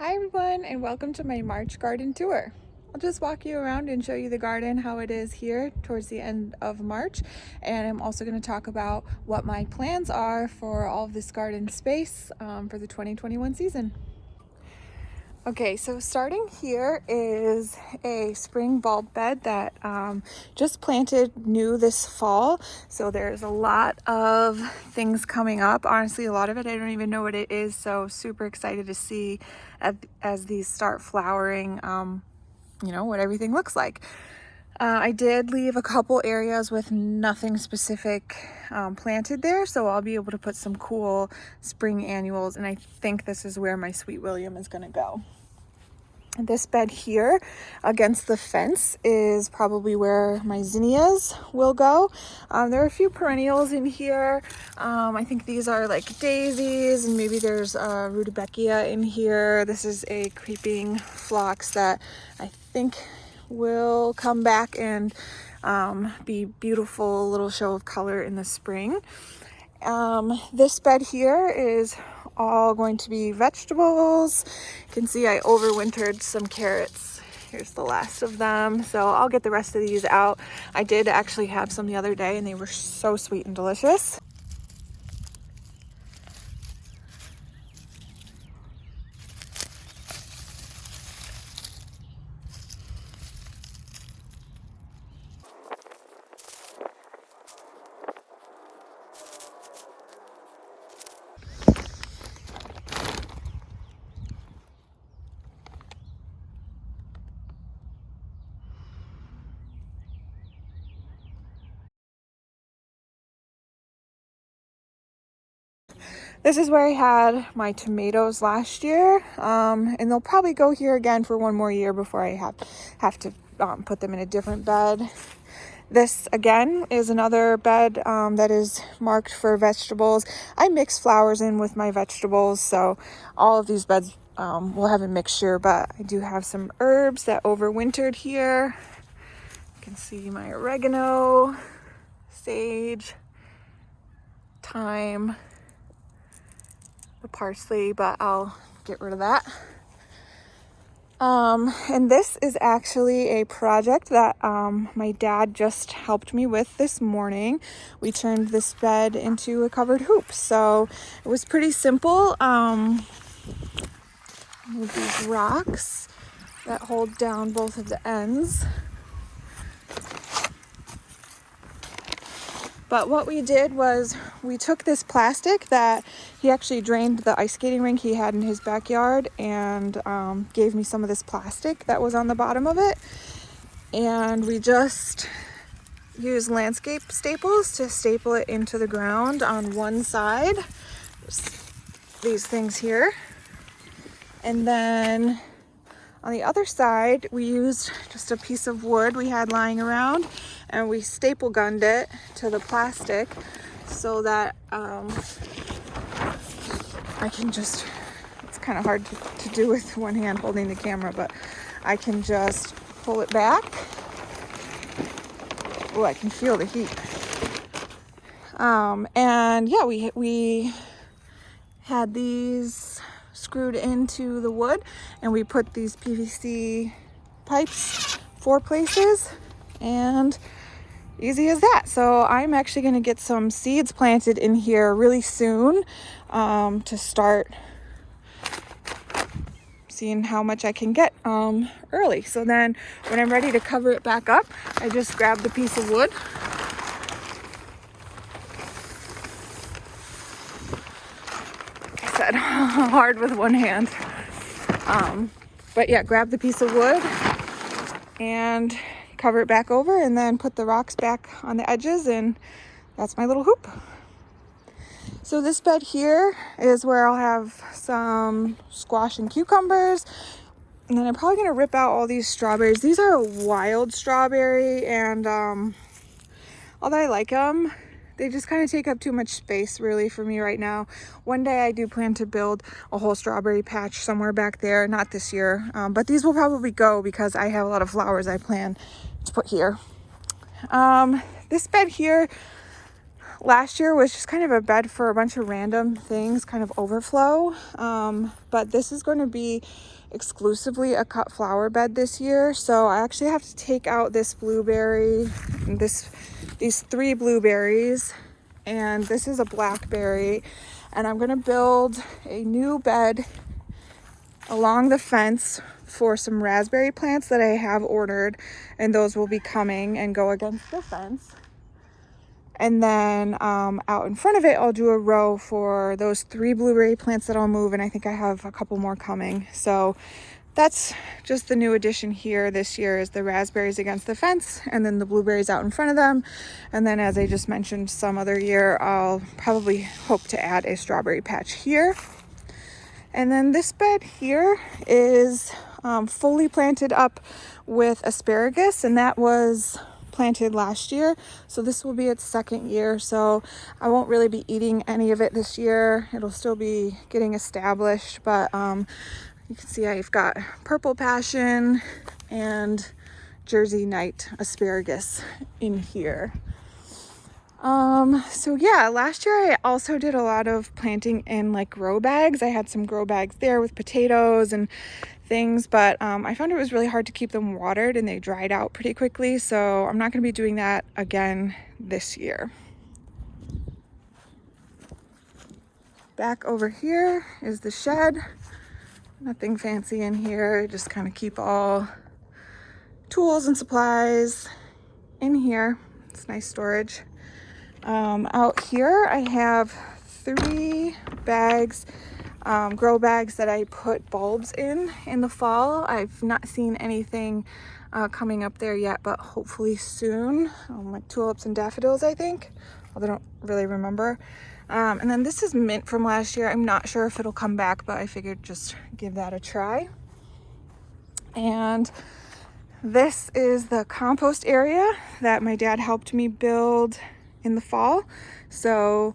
Hi everyone, and welcome to my March garden tour. I'll just walk you around and show you the garden, how it is here towards the end of March, and I'm also going to talk about what my plans are for all of this garden space for the 2021 season. Okay, so starting here is a spring bulb bed that just planted new this fall. So there's a lot of things coming up. Honestly, a lot of it I don't even know what it is. So super excited to see as these start flowering, what everything looks like. I did leave a couple areas with nothing specific planted there, so I'll be able to put some cool spring annuals, and I think this is where my Sweet William is going to go. This bed here against the fence is probably where my zinnias will go. There are a few perennials in here. I think these are like daisies, and maybe there's rudbeckia in here. This is a creeping phlox that I think will come back and be beautiful little show of color in the spring. This bed here is all going to be vegetables. You can see I overwintered some carrots. Here's the last of them. So I'll get the rest of these out. I did actually have some the other day and they were so sweet and delicious. This is where I had my tomatoes last year, and they'll probably go here again for one more year before I have to put them in a different bed. This again is another bed that is marked for vegetables. I mix flowers in with my vegetables, so all of these beds will have a mixture, but I do have some herbs that overwintered here. You can see my oregano, sage, thyme, the parsley, but I'll get rid of that. And this is actually a project that my dad just helped me with this morning. We turned this bed into a covered hoop, so it was pretty simple. With these rocks that hold down both of the ends. But what we did was we took this plastic that he actually drained the ice skating rink he had in his backyard and gave me some of this plastic that was on the bottom of it. And we just used landscape staples to staple it into the ground on one side. These things here. And then on the other side, we used just a piece of wood we had lying around and we staple gunned it to the plastic so that I can just, it's kind of hard to do with one hand holding the camera, but I can just pull it back. Oh, I can feel the heat. And yeah, we had these screwed into the wood and we put these PVC pipes 4 places, and easy as that. So I'm actually going to get some seeds planted in here really soon to start seeing how much I can get early. So then when I'm ready to cover it back up, I just grab the piece of wood. I said hard with one hand. But yeah, grab the piece of wood and cover it back over and then put the rocks back on the edges, and that's my little hoop. So this bed here is where I'll have some squash and cucumbers, and then I'm probably going to rip out all these strawberries. These are a wild strawberry, and although I like them, they just kind of take up too much space really for me right now. One day I do plan to build a whole strawberry patch somewhere back there, not this year, but these will probably go because I have a lot of flowers I plan to put here. This bed here last year was just kind of a bed for a bunch of random things, kind of overflow. But this is going to be exclusively a cut flower bed this year. So I actually have to take out this blueberry, these 3 blueberries, and this is a blackberry. And I'm going to build a new bed along the fence for some raspberry plants that I have ordered, and those will be coming and go against the fence. And then out in front of it, I'll do a row for those 3 blueberry plants that I'll move, and I think I have a couple more coming. So that's just the new addition here this year, is the raspberries against the fence and then the blueberries out in front of them. And then, as I just mentioned, some other year I'll probably hope to add a strawberry patch here. And then this bed here is fully planted up with asparagus, and that was planted last year. So this will be its 2nd year. So I won't really be eating any of it this year. It'll still be getting established, but you can see I've got purple passion and Jersey night asparagus in here. So yeah, last year I also did a lot of planting in like grow bags. I had some grow bags there with potatoes and things, but I found it was really hard to keep them watered and they dried out pretty quickly. So I'm not going to be doing that again this year. Back over here is the shed. Nothing fancy in here, just kind of keep all tools and supplies in here. It's nice storage. Out here I have 3 bags, grow bags that I put bulbs in the fall. I've not seen anything coming up there yet, but hopefully soon. Like tulips and daffodils, I think, although I don't really remember. And then this is mint from last year. I'm not sure if it'll come back, but I figured just give that a try. And this is the compost area that my dad helped me build in the fall. So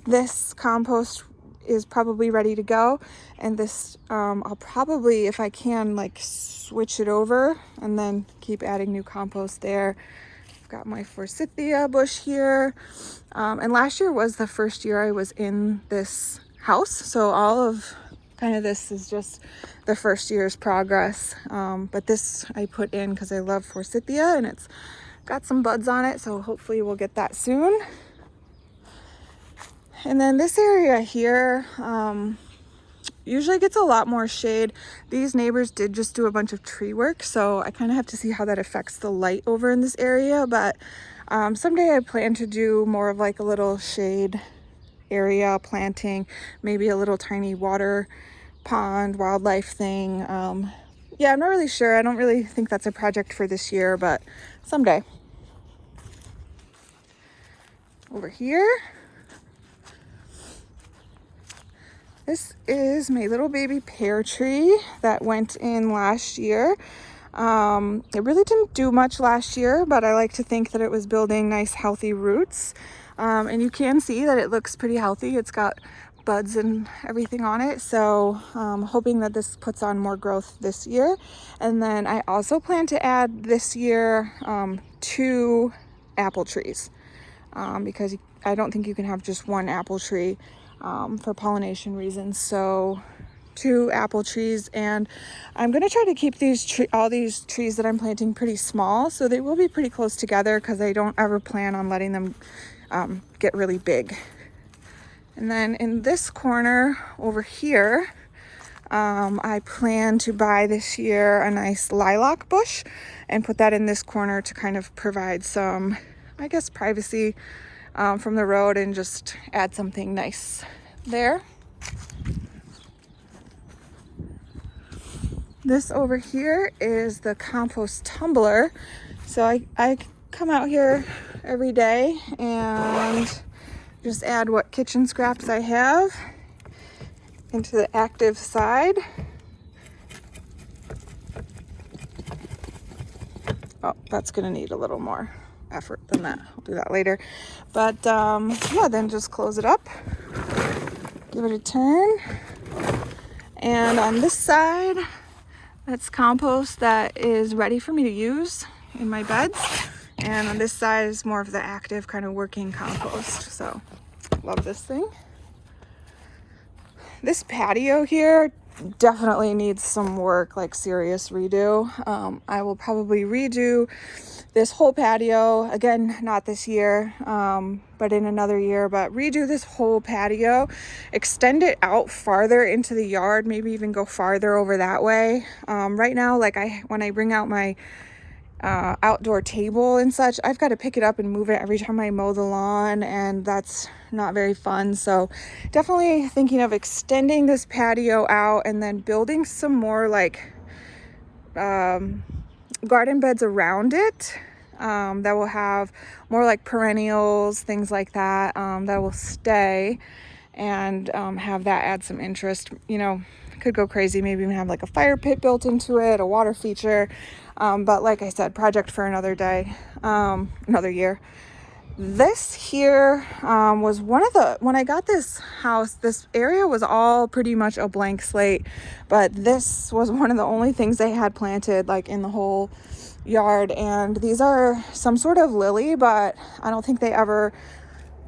this compost is probably ready to go, and this I'll probably, if I can, like switch it over and then keep adding new compost there. I've got my forsythia bush here, and last year was the first year I was in this house, so all of kind of this is just the first year's progress, but this I put in because I love forsythia and it's got some buds on it, so hopefully we'll get that soon. And then this area here usually gets a lot more shade. These neighbors did just do a bunch of tree work, so I kind of have to see how that affects the light over in this area, but someday I plan to do more of like a little shade area planting, maybe a little tiny water pond wildlife thing. Yeah, I'm not really sure. I don't really think that's a project for this year, but someday. Over here, this is my little baby pear tree that went in last year. It really didn't do much last year, but I like to think that it was building nice healthy roots. And you can see that it looks pretty healthy. It's got buds and everything on it, so hoping that this puts on more growth this year. And then I also plan to add this year 2 apple trees, because I don't think you can have just 1 apple tree for pollination reasons. So 2 apple trees, and I'm going to try to keep all these trees that I'm planting pretty small, so they will be pretty close together because I don't ever plan on letting them get really big. And then in this corner over here, I plan to buy this year a nice lilac bush and put that in this corner to kind of provide some, I guess, privacy from the road and just add something nice there. This over here is the compost tumbler. So I come out here every day and just add what kitchen scraps I have into the active side. Oh, that's gonna need a little more effort than that. I'll do that later. But yeah, then just close it up, give it a turn. And on this side, that's compost that is ready for me to use in my beds. And on this side is more of the active kind of working compost. So love this thing. This patio here definitely needs some work, like serious redo. I will probably redo this whole patio again, not this year, but in another year. But redo this whole patio, extend it out farther into the yard, maybe even go farther over that way. Right now, like when I bring out my outdoor table and such, I've got to pick it up and move it every time I mow the lawn, and that's not very fun. So definitely thinking of extending this patio out and then building some more like garden beds around it, that will have more like perennials, things like that, that will stay, and have that add some interest. You know, could go crazy, maybe even have like a fire pit built into it, a water feature. But like I said, project for another day, another year. This here was when I got this house, this area was all pretty much a blank slate, but this was one of the only things they had planted like in the whole yard. And these are some sort of lily, but I don't think they ever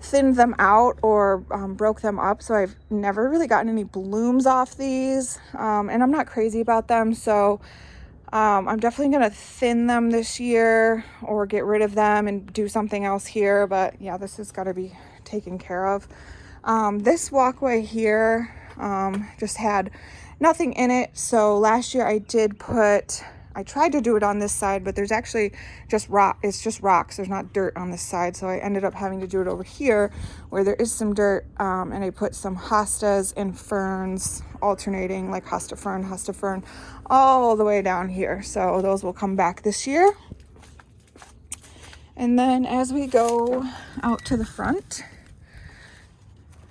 thinned them out or broke them up, so I've never really gotten any blooms off these, and I'm not crazy about them, so I'm definitely gonna thin them this year or get rid of them and do something else here. But yeah, this has got to be taken care of. This walkway here just had nothing in it, so last year I tried to do it on this side, but there's actually just rock. It's just rocks. There's not dirt on this side. So I ended up having to do it over here where there is some dirt. And I put some hostas and ferns alternating, like hosta fern, all the way down here. So those will come back this year. And then as we go out to the front,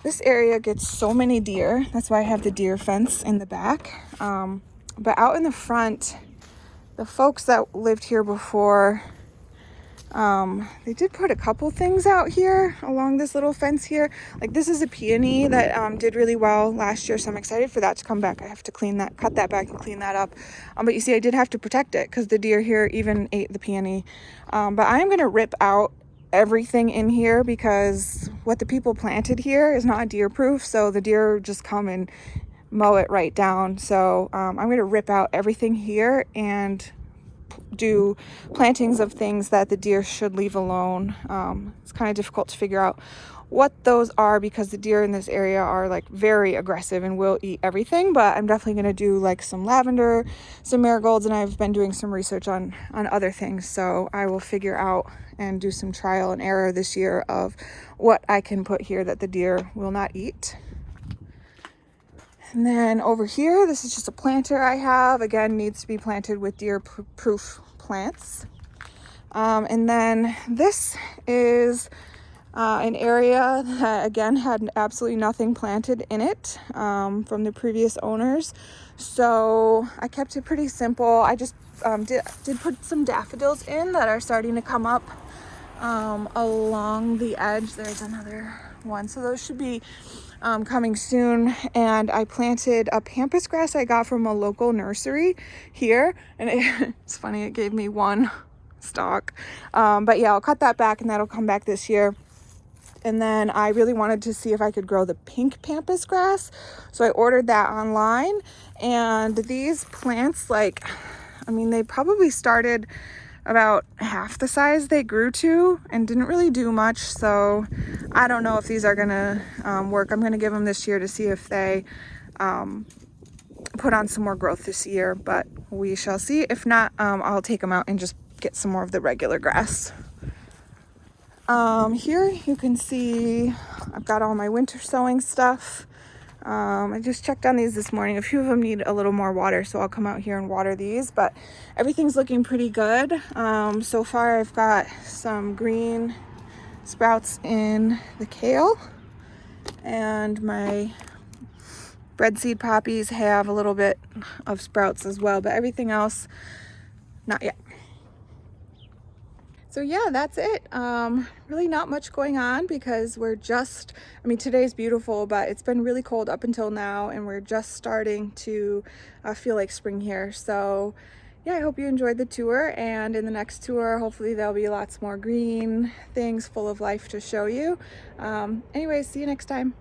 this area gets so many deer. That's why I have the deer fence in the back. But out in the front, the folks that lived here before, they did put a couple things out here along this little fence here. Like this is a peony that did really well last year, so I'm excited for that to come back. I have to cut that back and clean that up. But you see, I did have to protect it because the deer here even ate the peony. But I'm gonna rip out everything in here because what the people planted here is not deer proof, so the deer just come and mow it right down. So I'm going to rip out everything here and do plantings of things that the deer should leave alone. It's kind of difficult to figure out what those are because the deer in this area are like very aggressive and will eat everything, but I'm definitely going to do like some lavender, some marigolds, and I've been doing some research on other things, so I will figure out and do some trial and error this year of what I can put here that the deer will not eat. And then over here, this is just a planter I have. Again, needs to be planted with deer-proof plants. And then this is an area that, again, had absolutely nothing planted in it from the previous owners. So I kept it pretty simple. I just did put some daffodils in that are starting to come up along the edge. There's another one. So those should be coming soon. And I planted a pampas grass I got from a local nursery here, and it's funny, it gave me one stalk, but yeah, I'll cut that back and that'll come back this year. And then I really wanted to see if I could grow the pink pampas grass, so I ordered that online. And these plants, like, I mean, they probably started about half the size they grew to and didn't really do much, so I don't know if these are gonna work. I'm gonna give them this year to see if they put on some more growth this year, but we shall see. If not, I'll take them out and just get some more of the regular grass. Here you can see I've got all my winter sowing stuff. I just checked on these this morning. A few of them need a little more water, so I'll come out here and water these, but everything's looking pretty good. So far I've got some green sprouts in the kale, and my breadseed poppies have a little bit of sprouts as well, but everything else, not yet. So yeah, that's it. Really not much going on because we're just, I mean, today's beautiful, but it's been really cold up until now, and we're just starting to feel like spring here. So yeah, I hope you enjoyed the tour, and in the next tour, hopefully there'll be lots more green things full of life to show you. Anyways, see you next time.